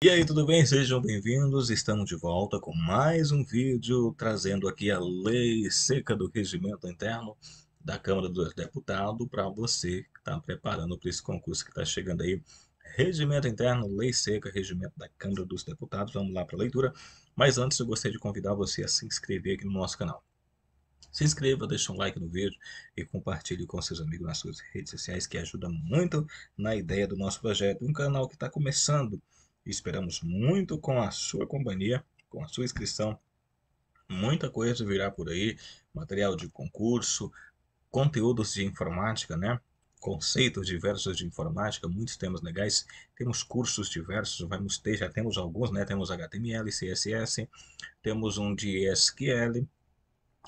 E aí, tudo bem? Sejam bem-vindos. Estamos de volta com mais um vídeo trazendo aqui a lei seca do regimento interno da Câmara dos Deputados para você que está preparando para esse concurso que está chegando aí. Regimento interno, lei seca, regimento da Câmara dos Deputados. Vamos lá para a leitura. Mas antes eu gostaria de convidar você a se inscrever aqui no nosso canal. Se inscreva, deixe um like no vídeo e compartilhe com seus amigos nas suas redes sociais, que ajuda muito na ideia do nosso projeto. Um canal que está começando. Esperamos muito com a sua companhia, com a sua inscrição. Muita coisa virá por aí, material de concurso, conteúdos de informática, né? Conceitos diversos de informática, muitos temas legais. Temos cursos diversos, já temos alguns, né? Temos HTML, CSS, temos um de SQL.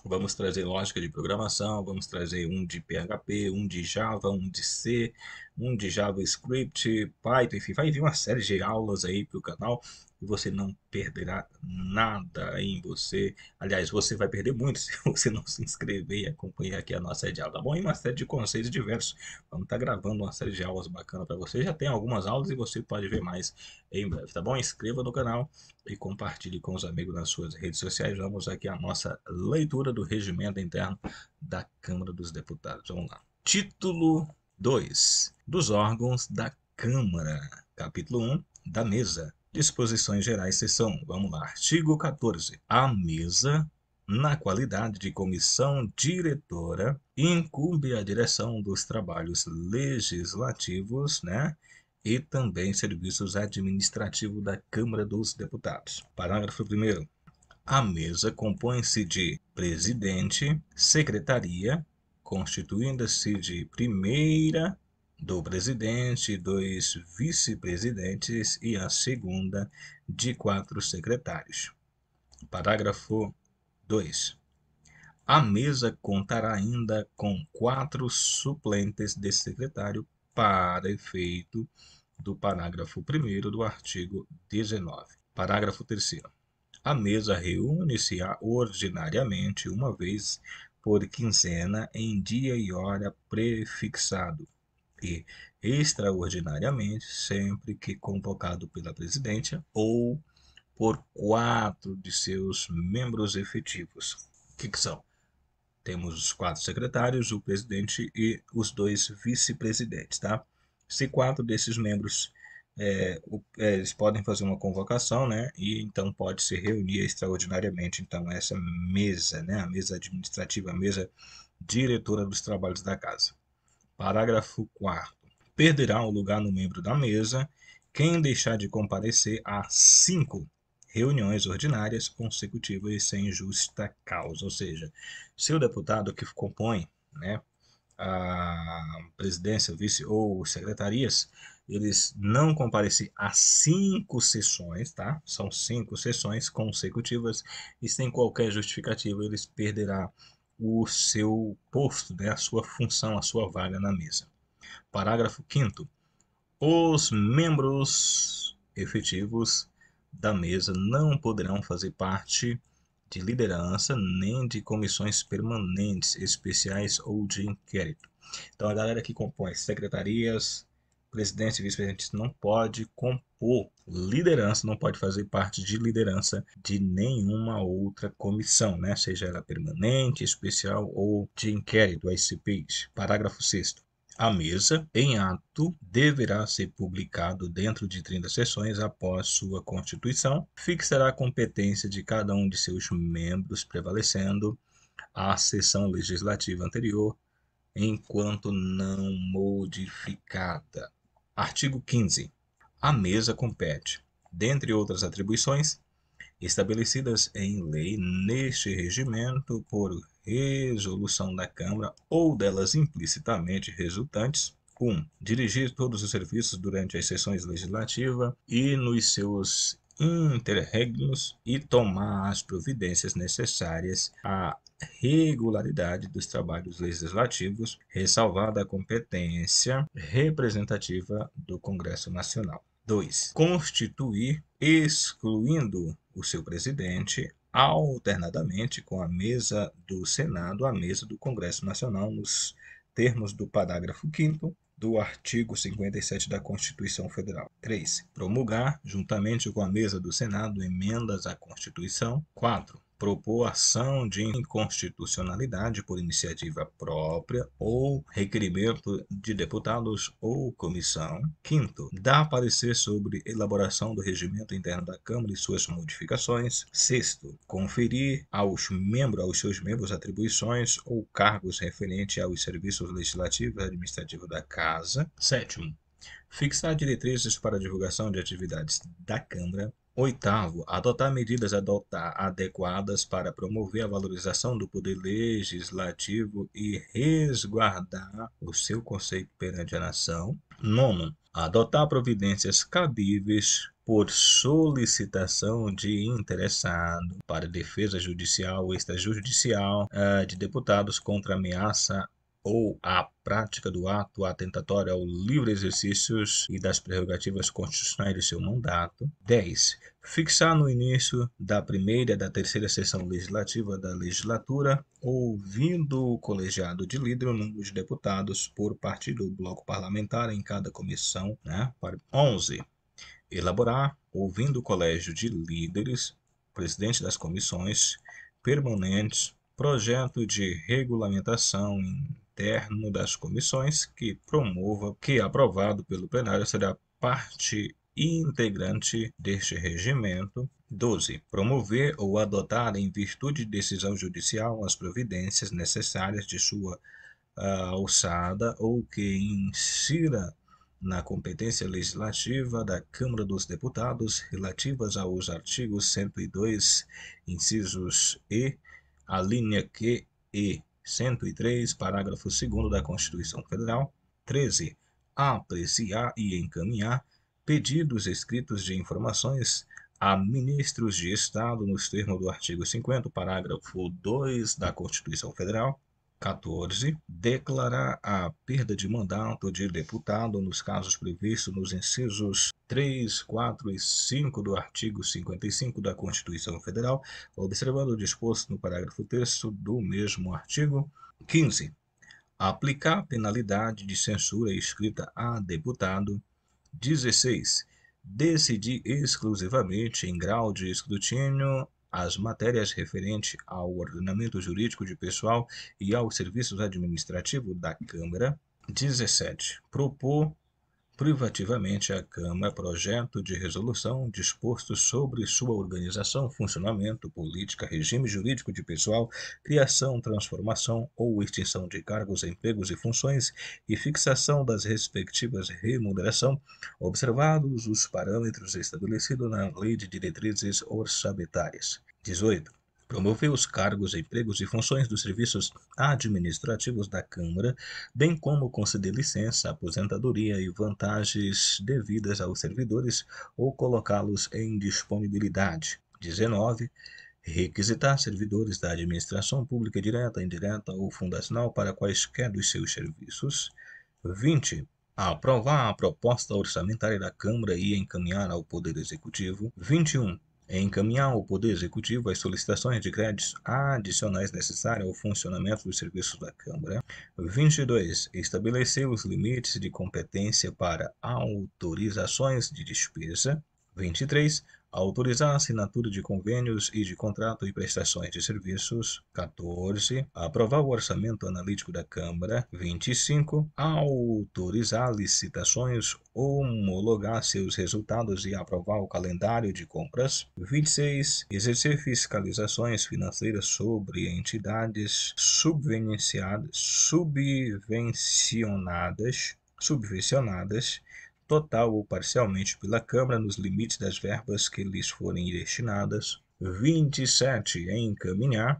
Vamos trazer lógica de programação, vamos trazer um de PHP, um de Java, um de C, um de JavaScript, Python, enfim, vai vir uma série de aulas aí para o canal e você não perderá nada em você. Aliás, você vai perder muito se você não se inscrever e acompanhar aqui a nossa série de aula, tá bom? E uma série de conceitos diversos. Vamos estar gravando uma série de aulas bacana para você. Já tem algumas aulas e você pode ver mais em breve, tá bom? Inscreva no canal e compartilhe com os amigos nas suas redes sociais. Vamos aqui a nossa leitura do regimento interno da Câmara dos Deputados. Vamos lá. Título 2 dos órgãos da Câmara. Capítulo 1 da mesa. Disposições gerais, seção. Vamos lá. Artigo 14. A mesa, na qualidade de comissão diretora, incumbe a direção dos trabalhos legislativos, né? E também serviços administrativos da Câmara dos Deputados. Parágrafo 1º. A mesa compõe-se de presidente, secretaria, constituindo-se de primeira do presidente, 2 vice-presidentes e a segunda de 4 secretários. Parágrafo 2. A mesa contará ainda com 4 suplentes de secretário para efeito do parágrafo 1º do artigo 19. Parágrafo 3º. A mesa reúne-se ordinariamente uma vez por quinzena em dia e hora prefixado e extraordinariamente sempre que convocado pela presidência ou por 4 de seus membros efetivos. O que são? Temos os 4 secretários, o presidente e os 2 vice-presidentes, tá? Se 4 desses membros eles podem fazer uma convocação, né? E então pode se reunir extraordinariamente então essa mesa, né? A mesa administrativa, a mesa diretora dos trabalhos da casa. Parágrafo 4º. Perderá o lugar no membro da mesa quem deixar de comparecer a 5 reuniões ordinárias consecutivas sem justa causa. Ou seja, se o deputado que compõe, né, a presidência, vice ou secretarias, eles não comparecer a 5 sessões, tá? São 5 sessões consecutivas e sem qualquer justificativa eles perderá o seu posto, né, a sua função, a sua vaga na mesa. Parágrafo 5º. Os membros efetivos da mesa não poderão fazer parte de liderança nem de comissões permanentes, especiais ou de inquérito. Então, a galera que compõe secretarias, presidente e vice-presidente não pode compor liderança, não pode fazer parte de liderança de nenhuma outra comissão, né? Seja ela permanente, especial ou de inquérito, as CPIs. Parágrafo 6º. A mesa, em ato, deverá ser publicado dentro de 30 sessões após sua constituição, fixará a competência de cada um de seus membros, prevalecendo a sessão legislativa anterior, enquanto não modificada. Artigo 15. A mesa compete, dentre outras atribuições, estabelecidas em lei neste regimento por resolução da Câmara ou delas implicitamente resultantes. 1. Dirigir todos os serviços durante as sessões legislativas e nos seus interregnos e tomar as providências necessárias à regularidade dos trabalhos legislativos, ressalvada a competência representativa do Congresso Nacional. 2. Constituir, excluindo o seu presidente, alternadamente com a mesa do Senado, a mesa do Congresso Nacional, nos termos do parágrafo 5º do artigo 57 da Constituição Federal. 3. Promulgar, juntamente com a mesa do Senado, emendas à Constituição. 4. Propor ação de inconstitucionalidade por iniciativa própria ou requerimento de deputados ou comissão. 5. Dar parecer sobre elaboração do regimento interno da Câmara e suas modificações. 6. Conferir aos seus membros atribuições ou cargos referentes aos serviços legislativos e administrativos da Casa. 7. Fixar diretrizes para a divulgação de atividades da Câmara. 8. Adotar medidas adequadas para promover a valorização do poder legislativo e resguardar o seu conceito perante a nação. 9. Adotar providências cabíveis por solicitação de interessado para defesa judicial ou extrajudicial de deputados contra ameaça ou a prática do ato atentatório ao livre exercício e das prerrogativas constitucionais de seu mandato. 10. Fixar no início da primeira e da terceira sessão legislativa da legislatura, ouvindo o colegiado de líder o número de deputados por partido ou bloco parlamentar em cada comissão. 11. Elaborar, ouvindo o colégio de líderes, presidente das comissões permanentes, projeto de regulamentação interno das comissões que aprovado pelo plenário será parte integrante deste regimento. 12. Promover ou adotar em virtude de decisão judicial as providências necessárias de sua alçada ou que insira na competência legislativa da Câmara dos Deputados relativas aos artigos 102, incisos e, a linha Q e 103, parágrafo 2º da Constituição Federal. 13. Apreciar e encaminhar pedidos escritos de informações a ministros de Estado nos termos do artigo 50, parágrafo 2 da Constituição Federal. 14. Declarar a perda de mandato de deputado nos casos previstos nos incisos 3, 4 e 5 do artigo 55 da Constituição Federal, observando o disposto no parágrafo 3º do mesmo artigo. 15. Aplicar penalidade de censura escrita a deputado. 16. Decidir exclusivamente em grau de escrutínio as matérias referentes ao ordenamento jurídico de pessoal e aos serviços administrativos da Câmara. 17. Propor privativamente à Câmara projeto de resolução disposto sobre sua organização, funcionamento, política, regime jurídico de pessoal, criação, transformação ou extinção de cargos, empregos e funções e fixação das respectivas remuneração, observados os parâmetros estabelecidos na Lei de Diretrizes Orçamentárias. 18. Promover os cargos, empregos e funções dos serviços administrativos da Câmara, bem como conceder licença, aposentadoria e vantagens devidas aos servidores ou colocá-los em disponibilidade. 19. Requisitar servidores da administração pública direta, indireta ou fundacional para quaisquer dos seus serviços. 20. Aprovar a proposta orçamentária da Câmara e encaminhar ao Poder Executivo. 21. Encaminhar ao Poder Executivo as solicitações de créditos adicionais necessárias ao funcionamento dos serviços da Câmara. 22. Estabelecer os limites de competência para autorizações de despesa. 23. Autorizar a assinatura de convênios e de contrato e prestações de serviços. 14. Aprovar o orçamento analítico da Câmara. 25. Autorizar licitações, homologar seus resultados e aprovar o calendário de compras. 26. Exercer fiscalizações financeiras sobre entidades subvencionadas, total ou parcialmente pela Câmara, nos limites das verbas que lhes forem destinadas. 27. Encaminhar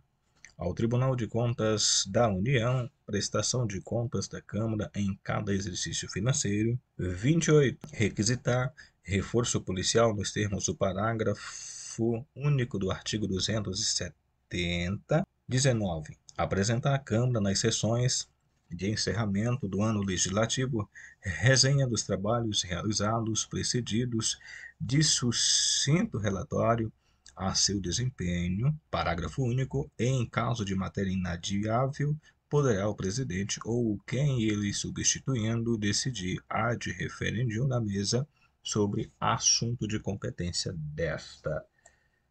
ao Tribunal de Contas da União prestação de contas da Câmara em cada exercício financeiro. 28. Requisitar reforço policial nos termos do parágrafo único do artigo 270. 19. Apresentar à Câmara nas sessões de encerramento do ano legislativo resenha dos trabalhos realizados, precedidos de sucinto relatório a seu desempenho. Parágrafo único. Em caso de matéria inadiável, poderá o presidente ou quem ele substituindo decidir ad referendum na mesa sobre assunto de competência desta.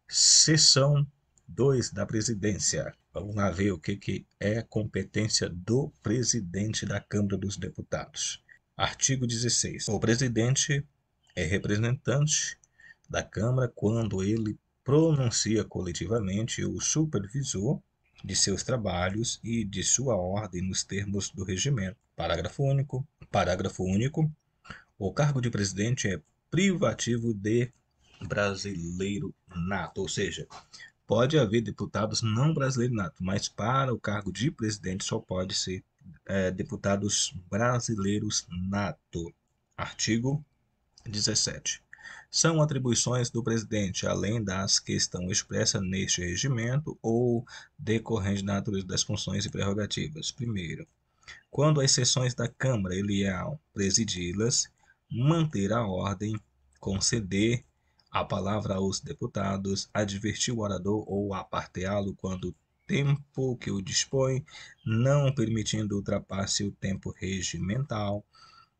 Seção 2 da presidência. Vamos lá ver o que é competência do presidente da Câmara dos Deputados. Artigo 16. O presidente é representante da Câmara quando ele pronuncia coletivamente o supervisor de seus trabalhos e de sua ordem nos termos do regimento. Parágrafo único. Parágrafo único. O cargo de presidente é privativo de brasileiro nato, ou seja, pode haver deputados não brasileiros nato, mas para o cargo de presidente só pode ser deputados brasileiros nato. Artigo 17. São atribuições do presidente, além das que estão expressas neste regimento ou decorrentes da natureza das funções e prerrogativas. Primeiro, quando as sessões da Câmara ele é presidi-las, manter a ordem, conceder a palavra aos deputados, advertir o orador ou aparteá-lo quando o tempo que o dispõe, não permitindo ultrapasse o tempo regimental,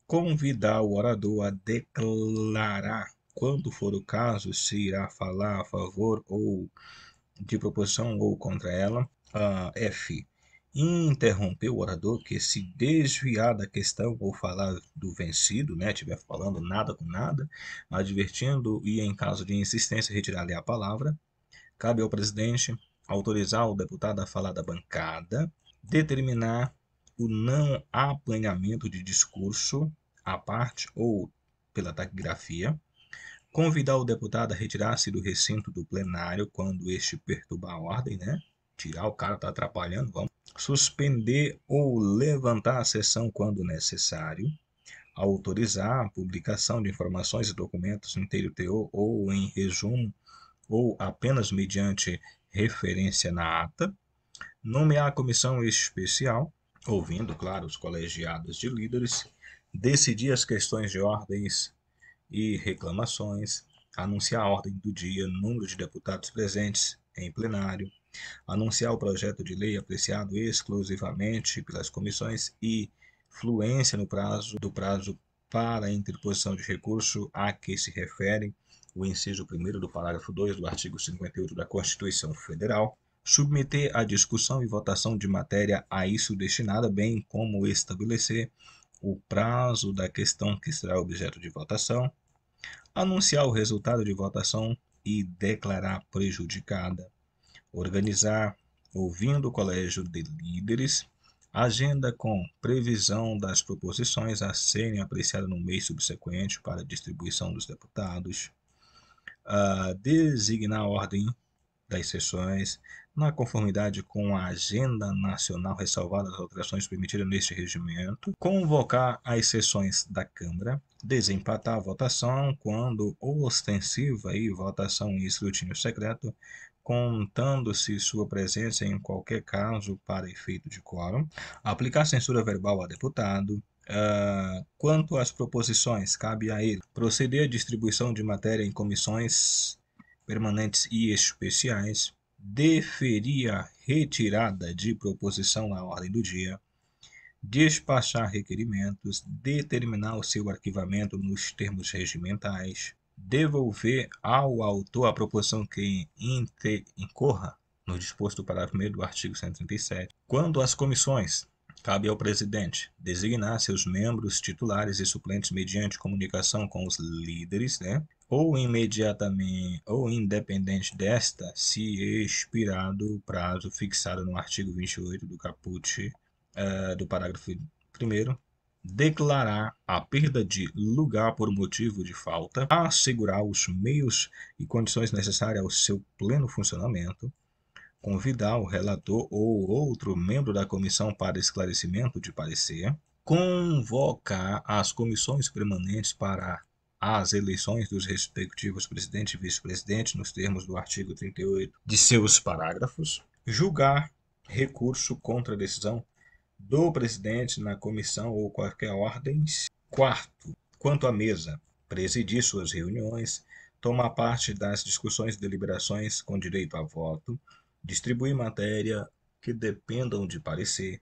convidar o orador a declarar, quando for o caso, se irá falar a favor ou de proposição ou contra ela. F. Interromper o orador que se desviar da questão ou falar do vencido, né, estiver falando nada com nada, advertindo e, em caso de insistência, retirar-lhe a palavra. Cabe ao presidente autorizar o deputado a falar da bancada, determinar o não aplanhamento de discurso à parte ou pela taquigrafia, convidar o deputado a retirar-se do recinto do plenário quando este perturbar a ordem, né? Tirar o cara está atrapalhando, vamos. Suspender ou levantar a sessão quando necessário, autorizar a publicação de informações e documentos no inteiro teor ou em resumo ou apenas mediante referência na ata, nomear a comissão especial, ouvindo, claro, os colegiados de líderes, decidir as questões de ordens e reclamações, anunciar a ordem do dia, número de deputados presentes em plenário, anunciar o projeto de lei apreciado exclusivamente pelas comissões e fluência no prazo para a interposição de recurso a que se refere o inciso 1º do parágrafo 2 do artigo 58 da Constituição Federal, submeter à discussão e votação de matéria a isso destinada, bem como estabelecer o prazo da questão que será objeto de votação, anunciar o resultado de votação e declarar prejudicada, organizar, ouvindo o colégio de líderes, agenda com previsão das proposições a serem apreciadas no mês subsequente para a distribuição dos deputados, designar a ordem das sessões, na conformidade com a agenda nacional, ressalvadas as alterações permitidas neste regimento, convocar as sessões da Câmara, desempatar a votação quando ostensiva e votação em escrutínio secreto, contando-se sua presença em qualquer caso para efeito de quórum, aplicar censura verbal a deputado. Quanto às proposições, cabe a ele proceder à distribuição de matéria em comissões permanentes e especiais, deferir a retirada de proposição à ordem do dia, despachar requerimentos, determinar o seu arquivamento nos termos regimentais, devolver ao autor a proposição que incorra no disposto do parágrafo 1º do artigo 137. Quando às comissões, cabe ao presidente designar seus membros titulares e suplentes mediante comunicação com os líderes, né? Ou imediatamente ou independente desta, se expirado o prazo fixado no artigo 28 do caput do parágrafo 1º, declarar a perda de lugar por motivo de falta, assegurar os meios e condições necessárias ao seu pleno funcionamento, convidar o relator ou outro membro da comissão para esclarecimento de parecer, convocar as comissões permanentes para as eleições dos respectivos presidente e vice-presidente nos termos do artigo 38 de seus parágrafos, julgar recurso contra a decisão do presidente na comissão ou qualquer ordem. Quarto, quanto à mesa, presidir suas reuniões, tomar parte das discussões e deliberações com direito a voto, distribuir matéria que dependam de parecer,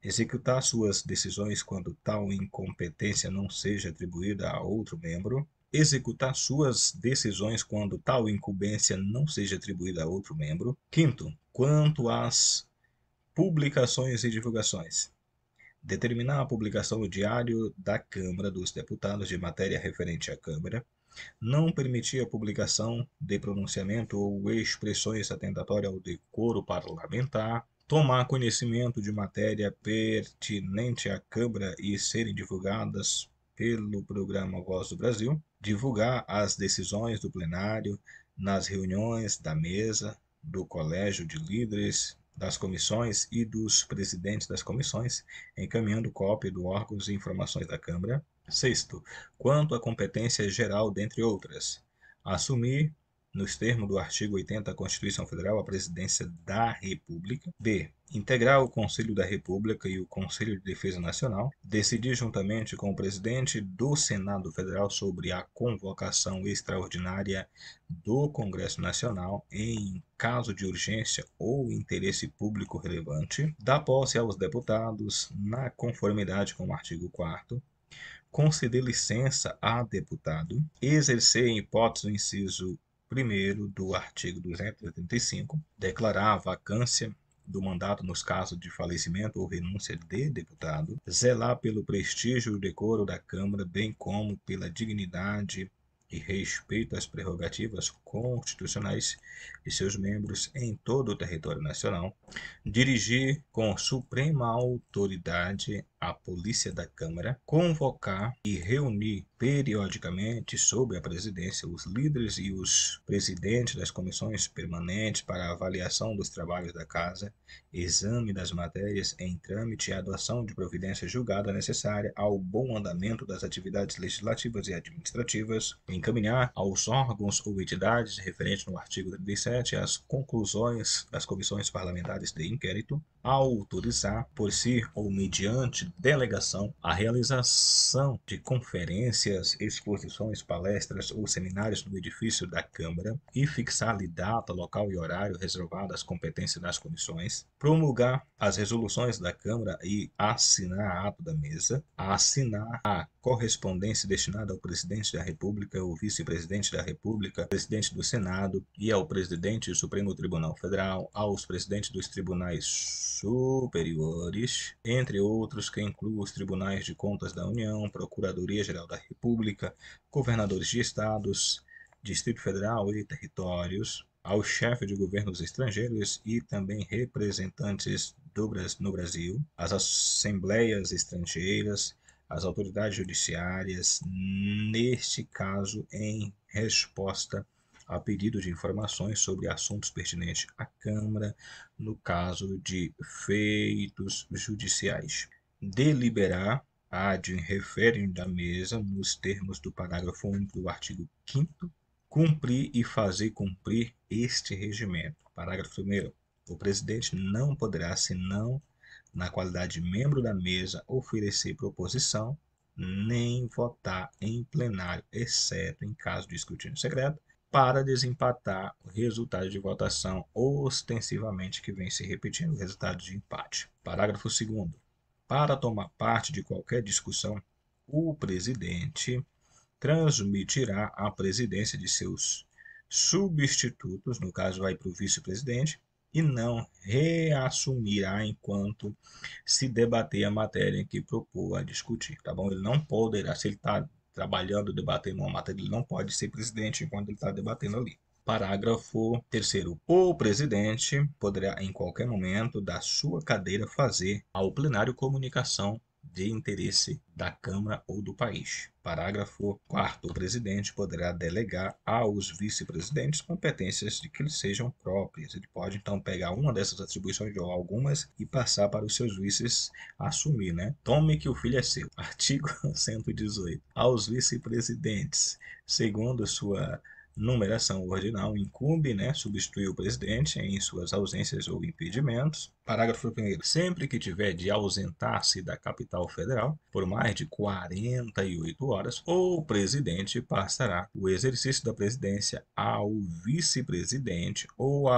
executar suas decisões quando tal incompetência não seja atribuída a outro membro, executar suas decisões quando tal incumbência não seja atribuída a outro membro. Quinto, quanto às publicações e divulgações, determinar a publicação no Diário da Câmara dos Deputados de matéria referente à Câmara, não permitir a publicação de pronunciamento ou expressões atentatórias ao decoro parlamentar, tomar conhecimento de matéria pertinente à Câmara e serem divulgadas pelo programa Voz do Brasil, divulgar as decisões do plenário nas reuniões da mesa, do colégio de líderes das comissões e dos presidentes das comissões, encaminhando cópia dos órgãos e informações da Câmara. Sexto, quanto à competência geral, dentre outras, assumir, nos termos do artigo 80 da Constituição Federal, a presidência da República. B. Integrar o Conselho da República e o Conselho de Defesa Nacional. Decidir juntamente com o presidente do Senado Federal sobre a convocação extraordinária do Congresso Nacional em caso de urgência ou interesse público relevante. Dar posse aos deputados na conformidade com o artigo 4º. Conceder licença a deputado, exercer em hipótese do inciso 1º do artigo 285, declarar a vacância do mandato nos casos de falecimento ou renúncia de deputado, zelar pelo prestígio e decoro da Câmara, bem como pela dignidade e respeito às prerrogativas constitucionais de seus membros em todo o território nacional, dirigir com suprema autoridade a Polícia da Câmara, convocar e reunir periodicamente sob a presidência os líderes e os presidentes das comissões permanentes para a avaliação dos trabalhos da Casa, exame das matérias em trâmite e adoção de providência julgada necessária ao bom andamento das atividades legislativas e administrativas, encaminhar aos órgãos ou entidades referentes no artigo 37 as conclusões das comissões parlamentares de inquérito, autorizar, por si ou mediante delegação, a realização de conferências, exposições, palestras ou seminários no edifício da Câmara e fixar-lhe data, local e horário reservado às competências das comissões, promulgar as resoluções da Câmara e assinar a ato da mesa, assinar a correspondência destinada ao presidente da República, ao vice-presidente da República, ao presidente do Senado e ao presidente do Supremo Tribunal Federal, aos presidentes dos tribunais superiores, entre outros, que incluem os tribunais de contas da União, Procuradoria-Geral da República, governadores de estados, Distrito Federal e territórios, aos chefes de governos estrangeiros e também representantes no Brasil, às assembleias estrangeiras, às autoridades judiciárias, neste caso em resposta a pedido de informações sobre assuntos pertinentes à Câmara, no caso de feitos judiciais. Deliberar ad referendum da mesa nos termos do parágrafo único do artigo 5º, cumprir e fazer cumprir este regimento. Parágrafo 1º. O presidente não poderá, senão na qualidade de membro da mesa, oferecer proposição, nem votar em plenário, exceto em caso de escrutínio secreto, para desempatar o resultado de votação ostensivamente que vem se repetindo, o resultado de empate. Parágrafo 2º. Para tomar parte de qualquer discussão, o presidente transmitirá a presidência de seus substitutos, no caso vai para o vice-presidente, e não reassumirá enquanto se debater a matéria em que propor a discutir, tá bom? Ele não poderá, se ele está trabalhando, debatendo uma matéria, ele não pode ser presidente enquanto ele está debatendo ali. Parágrafo 3º. O presidente poderá, em qualquer momento da sua cadeira, fazer ao plenário comunicação de interesse da Câmara ou do país. Parágrafo 4º. O presidente poderá delegar aos vice-presidentes competências de que lhes sejam próprias. Ele pode, então, pegar uma dessas atribuições ou algumas e passar para os seus vices assumir, né? Tome que o filho é seu. Artigo 118. Aos vice-presidentes, segundo sua numeração ordinal incumbe, né, substituir o presidente em suas ausências ou impedimentos. Parágrafo 1º. Sempre que tiver de ausentar-se da capital federal por mais de 48 horas, o presidente passará o exercício da presidência ao vice-presidente ou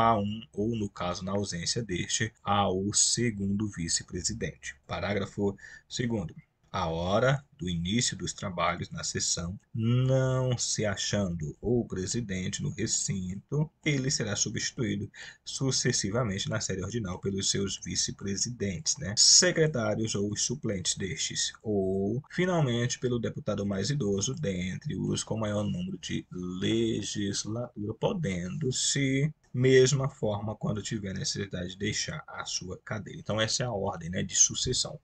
no caso, na ausência deste, ao segundo vice-presidente. Parágrafo 2º. A hora do início dos trabalhos na sessão, não se achando o presidente no recinto, ele será substituído sucessivamente na série ordinal pelos seus vice-presidentes, né, secretários ou os suplentes destes, ou, finalmente, pelo deputado mais idoso dentre os com maior número de legislatura, podendo-se mesma forma quando tiver necessidade de deixar a sua cadeira. Então essa é a ordem, né, de sucessão.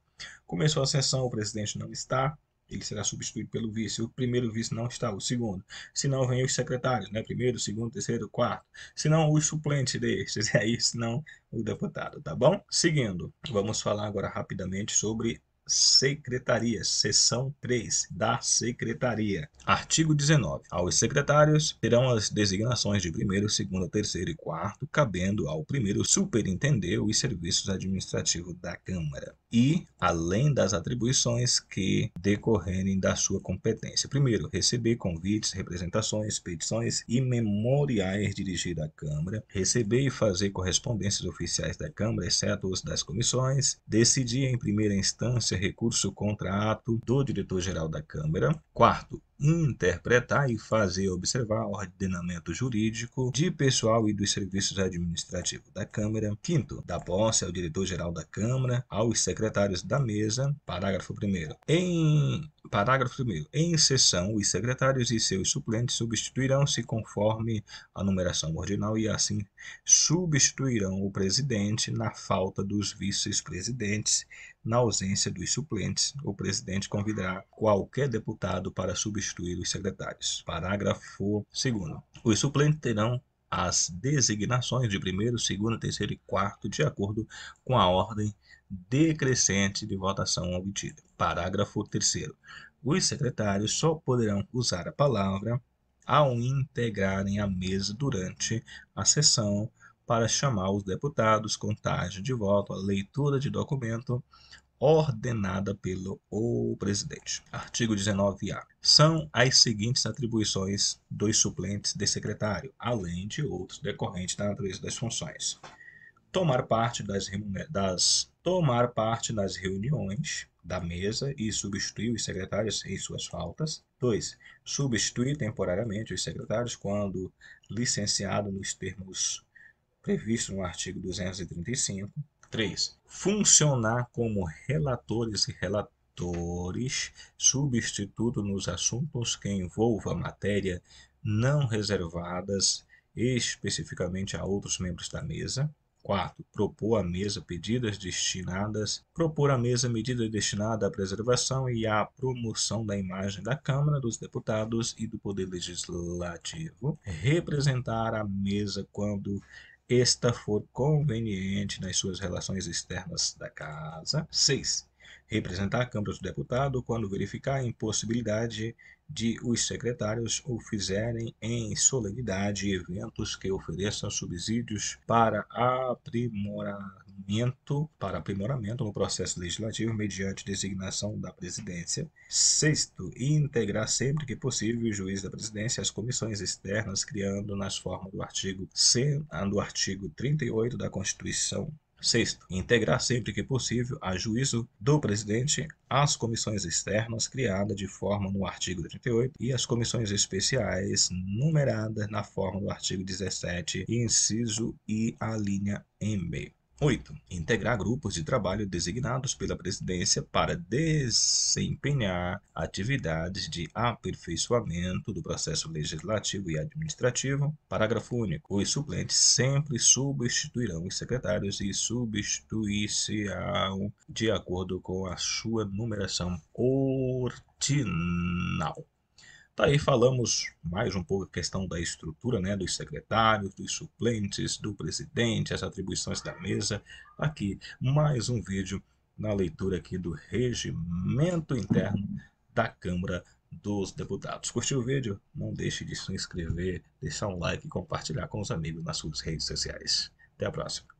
Começou a sessão, o presidente não está, ele será substituído pelo vice. O primeiro vice não está, o segundo. Se não, vem os secretários, né? Primeiro, segundo, terceiro, quarto. Se não, os suplentes destes. E aí, se não, o deputado, tá bom? Seguindo, vamos falar agora rapidamente sobre secretarias, seção 3 da secretaria. Artigo 19. Aos secretários terão as designações de primeiro, segundo, terceiro e quarto, cabendo ao primeiro superintender os serviços administrativos da Câmara e, além das atribuições que decorrerem da sua competência. Primeiro, receber convites, representações, petições e memoriais dirigidos à Câmara, receber e fazer correspondências oficiais da Câmara, exceto os das comissões, decidir em primeira instância recurso contra ato do diretor-geral da Câmara. Quarto, interpretar e fazer observar o ordenamento jurídico de pessoal e dos serviços administrativos da Câmara. Quinto, dar posse ao diretor-geral da Câmara, aos secretários da mesa. Parágrafo 1º. Em sessão, os secretários e seus suplentes substituirão-se conforme a numeração ordinal e assim substituirão o presidente na falta dos vice-presidentes. Na ausência dos suplentes, o presidente convidará qualquer deputado para substituir os secretários. Parágrafo 2º. Os suplentes terão as designações de primeiro, segundo, terceiro e quarto de acordo com a ordem decrescente de votação obtida. Parágrafo 3º. Os secretários só poderão usar a palavra ao integrarem a mesa durante a sessão para chamar os deputados, contagem de voto, a leitura de documento ordenada pelo presidente. Artigo 19-A. São as seguintes atribuições dos suplentes de secretário, além de outros decorrentes da natureza das funções. Tomar parte nas reuniões da mesa e substituir os secretários em suas faltas. 2. Substituir temporariamente os secretários quando licenciado nos termos previstos no artigo 235. 3. Funcionar como relatores e relatores substituto nos assuntos que envolvam matéria não reservadas especificamente a outros membros da mesa. 4. Propor à mesa medidas destinadas à preservação e à promoção da imagem da Câmara dos Deputados e do Poder Legislativo. Representar a mesa quando esta for conveniente nas suas relações externas da Casa. 6. Representar a Câmara dos Deputados quando verificar a impossibilidade de os secretários o fizerem em solenidade eventos que ofereçam subsídios para aprimoramento no processo legislativo mediante designação da presidência. 6º, integrar sempre que possível o juiz da presidência às comissões externas, criando nas formas do artigo 38 da Constituição. 6º, integrar sempre que possível, a juízo do presidente, as comissões externas criadas de forma no artigo 38 e as comissões especiais numeradas na forma do artigo 17, inciso I, a linha M. 8. Integrar grupos de trabalho designados pela presidência para desempenhar atividades de aperfeiçoamento do processo legislativo e administrativo. Parágrafo único. Os suplentes sempre substituirão os secretários e substituir-se-ão de acordo com a sua numeração ordinal. Tá aí, falamos mais um pouco a questão da estrutura, né, dos secretários, dos suplentes, do presidente, as atribuições da mesa. Aqui, mais um vídeo na leitura aqui do regimento interno da Câmara dos Deputados. Curtiu o vídeo? Não deixe de se inscrever, deixar um like e compartilhar com os amigos nas suas redes sociais. Até a próxima.